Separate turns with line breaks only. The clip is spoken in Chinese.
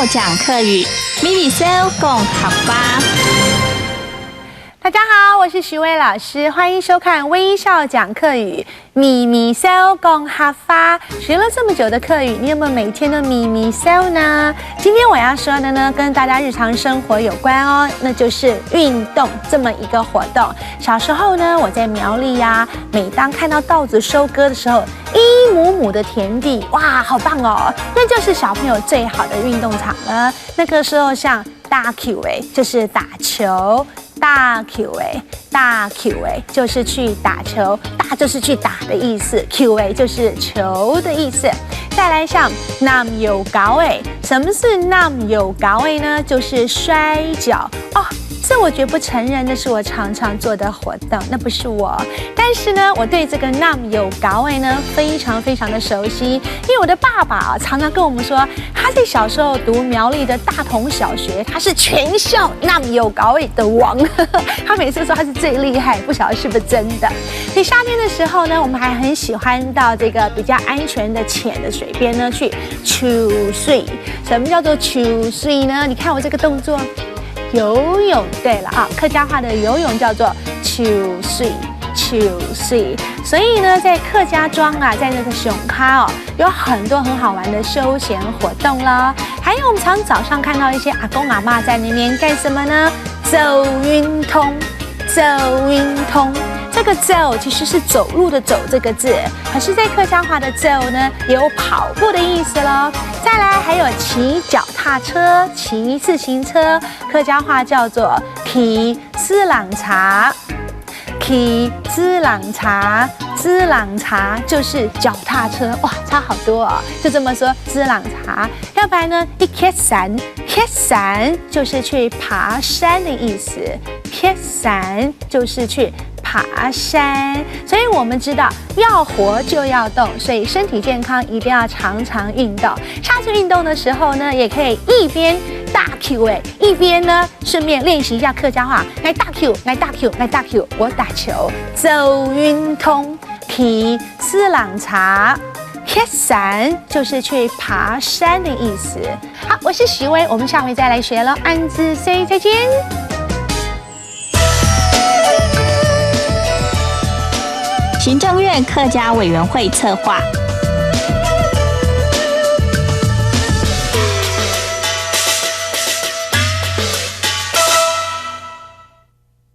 笑讲客语，咪咪笑讲客家。
大家好，我是徐薇老师，欢迎收看微笑讲客语，咪咪笑讲客家。学了这么久的客语，你有没有每天都咪咪笑呢？今天我要说的呢，跟大家日常生活有关哦，那就是运动这么一个活动。小时候呢，我在苗栗呀，每当看到稻子收割的时候，一亩亩的田地，哇，好棒哦！那就是小朋友最好的运动场了。那个时候像大 Q 就是打球。大 Q 就是去打球，大就是去打的意思 ，Q 就是球的意思。再来像nam yo高什么是nam yo高呢？就是摔跤哦。这我绝不承认，那是我常常做的活动，那不是我。但是呢，我对这个 nam yo高呢非常的熟悉，因为我的爸爸常常跟我们说，他在小时候读苗栗的大同小学，他是全校 nam yo高的王。他每次说他是最厉害，不晓得是不是真的。所以夏天的时候呢，我们还很喜欢到这个比较安全的浅的水边呢去秋水。什么叫做秋水呢？你看我这个动作。游泳，对了啊，客家话的游泳叫做秋水，秋水。所以呢，在客家庄啊，在那个熊咖哦，有很多很好玩的休闲活动啦。还有我们常早上看到一些阿公阿嬷在那边干什么呢？走运通，走运通。这个走其实是走路的走这个字，可是，在客家话的走呢，也有跑步的意思咯。再来还有骑脚踏车、骑自行车，客家话叫做骑自郎茶，骑自郎茶，自郎茶就是脚踏车，哇，差好多哦。就这么说，自郎茶。要不然呢，一开山，开山就是去爬山的意思，开山就是去爬山，所以我们知道要活就要动，所以身体健康一定要常常运动。下次运动的时候呢，也可以一边大 Q 一边呢顺便练习一下客家话，来大 Q， 来大 Q， 来大 Q， 我打球，走运通，骑自郎茶。开山就是去爬山的意思。好，我是徐薇，我们下回再来学了。安子 say 再见。
行政院客家委员会策划。